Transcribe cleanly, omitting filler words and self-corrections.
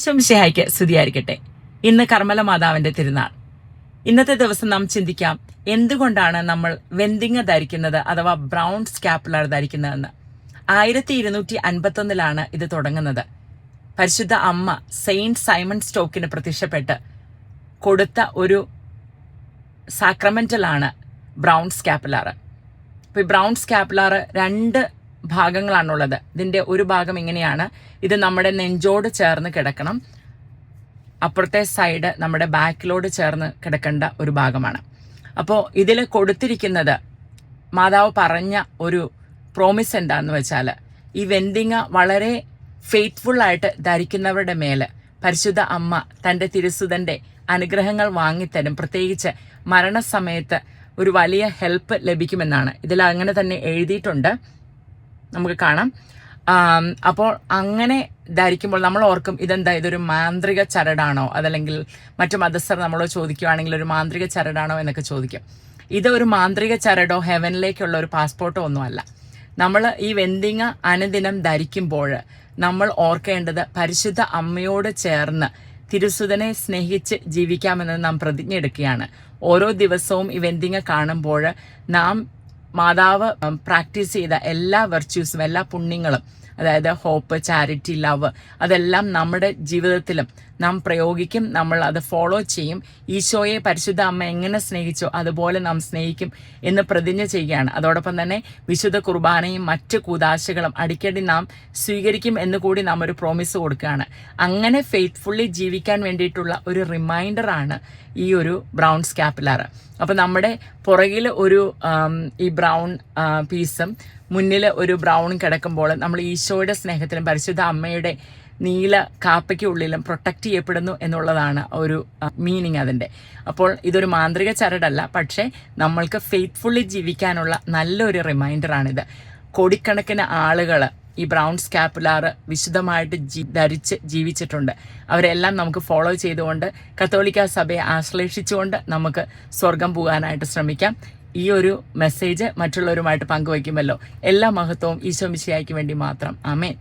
ഈശോമിശിഹായ്ക്ക് സ്തുതിയായിരിക്കട്ടെ. ഇന്ന് കർമ്മല മാതാവിന്റെ തിരുനാൾ. ഇന്നത്തെ ദിവസം നാം ചിന്തിക്കാം, എന്തുകൊണ്ടാണ് നമ്മൾ വെന്തിങ്ങ ധരിക്കുന്നത് അഥവാ ബ്രൗൺ സ്കാപ്പുലർ ധരിക്കുന്നതെന്ന്. 1251 ഇത് തുടങ്ങുന്നത്. പരിശുദ്ധ അമ്മ സെയിന്റ് സൈമൺ സ്റ്റോക്കിന് പ്രത്യക്ഷപ്പെട്ട് കൊടുത്ത ഒരു സാക്രമെന്റലാണ് ബ്രൗൺ സ്കാപ്പുലർ. അപ്പോൾ ഈ ബ്രൗൺ സ്കാപ്പുലർ 2 ഭാഗങ്ങളാണുള്ളത്. ഇതിൻ്റെ ഒരു ഭാഗം ഇങ്ങനെയാണ്. ഇത് നമ്മുടെ നെഞ്ചോട് ചേർന്ന് കിടക്കണം. അപ്പുറത്തെ സൈഡ് നമ്മുടെ ബാക്കിലോട് ചേർന്ന് കിടക്കേണ്ട ഒരു ഭാഗമാണ്. അപ്പോൾ ഇതിൽ കൊടുത്തിരിക്കുന്നത് മാതാവ് പറഞ്ഞ ഒരു പ്രോമിസ് എന്താണെന്ന് വെച്ചാൽ, ഈ വെന്തിങ്ങ വളരെ ഫെയ്ത്ത്ഫുള്ളായിട്ട് ധരിക്കുന്നവരുടെ മേൽ പരിശുദ്ധ അമ്മ തൻ്റെ തിരുസുതൻ്റെ അനുഗ്രഹങ്ങൾ വാങ്ങിത്തരും. പ്രത്യേകിച്ച് മരണസമയത്ത് ഒരു വലിയ ഹെൽപ്പ് ലഭിക്കുമെന്നാണ് ഇതിൽ അങ്ങനെ തന്നെ എഴുതിയിട്ടുണ്ട്, നമുക്ക് കാണാം. അപ്പോൾ അങ്ങനെ ധരിക്കുമ്പോൾ നമ്മൾ ഓർക്കും, ഇതെന്താ, ഇതൊരു മാന്ത്രിക ചരടാണോ, അതല്ലെങ്കിൽ മറ്റു മതസ്ഥർ നമ്മളോട് ചോദിക്കുകയാണെങ്കിൽ ഒരു മാന്ത്രിക ചരടാണോ എന്നൊക്കെ ചോദിക്കും. ഇത് ഒരു മാന്ത്രിക ചരടോ ഹെവനിലേക്കുള്ള ഒരു പാസ്പോർട്ടോ ഒന്നുമല്ല. നമ്മൾ ഈ വെന്തിങ്ങ അനുദിനം ധരിക്കുമ്പോൾ നമ്മൾ ഓർക്കേണ്ടത്, പരിശുദ്ധ അമ്മയോട് ചേർന്ന് തിരുസുതനെ സ്നേഹിച്ച് ജീവിക്കാമെന്ന് നാം പ്രതിജ്ഞ എടുക്കുകയാണ്. ഓരോ ദിവസവും ഈ വെന്തിങ്ങ കാണുമ്പോൾ നാം മാതാവ് പ്രാക്ടീസ് ചെയ്ത എല്ലാ വെർച്യൂസും, എല്ലാ പുണ്യങ്ങളും, അതായത് ഹോപ്പ്, ചാരിറ്റി, ലവ്, അതെല്ലാം നമ്മുടെ ജീവിതത്തിലും നാം പ്രയോഗിക്കും. നമ്മൾ അത് ഫോളോ ചെയ്യും. ഈശോയെ പരിശുദ്ധ അമ്മ എങ്ങനെ സ്നേഹിച്ചോ അതുപോലെ നാം സ്നേഹിക്കും എന്ന് പ്രതിജ്ഞ ചെയ്യുകയാണ്. അതോടൊപ്പം തന്നെ വിശുദ്ധ കുർബാനയും മറ്റ് കൂദാശകളും അടിക്കടി നാം സ്വീകരിക്കും എന്ന് കൂടി നാം ഒരു പ്രോമിസ് കൊടുക്കുകയാണ്. അങ്ങനെ ഫെയ്ത്ത്ഫുള്ളി ജീവിക്കാൻ വേണ്ടിയിട്ടുള്ള ഒരു റിമൈൻഡറാണ് ഈ ഒരു ബ്രൗൺ സ്കാപ്പുലർ. അപ്പോൾ നമ്മുടെ പുറകിൽ ഒരു ഈ ബ്രൗൺ പീസും മുന്നിൽ ഒരു ബ്രൗൺ കിടക്കുമ്പോൾ നമ്മൾ ഈശോയുടെ സ്നേഹത്തിലും പരിശുദ്ധ അമ്മയുടെ നീല കാപ്പയ്ക്കുള്ളിലും പ്രൊട്ടക്റ്റ് ചെയ്യപ്പെടുന്നു എന്നുള്ളതാണ് ഒരു മീനിങ് അതിൻ്റെ. അപ്പോൾ ഇതൊരു മാന്ത്രിക ചരടല്ല, പക്ഷേ നമ്മൾക്ക് ഫെയ്ത്ത്ഫുള്ളി ജീവിക്കാനുള്ള നല്ലൊരു റിമൈൻഡറാണിത്. കോടിക്കണക്കിന് ആളുകൾ ഈ ബ്രൗൺ സ്കാപ്പുലർ വിശുദ്ധമായിട്ട് ധരിച്ച് ജീവിച്ചിട്ടുണ്ട്. അവരെല്ലാം നമുക്ക് ഫോളോ ചെയ്തുകൊണ്ട് കത്തോലിക്ക സഭയെ ആശ്ലേഷിച്ചുകൊണ്ട് നമുക്ക് സ്വർഗം പോകാനായിട്ട് ശ്രമിക്കാം. ഈ ഒരു മെസ്സേജ് മറ്റുള്ളവരുമായിട്ട് പങ്കുവയ്ക്കുമല്ലോ. എല്ലാ മഹത്വവും ഈശോ മിശിഹായ്ക്ക് വേണ്ടി മാത്രം. ആമേൻ.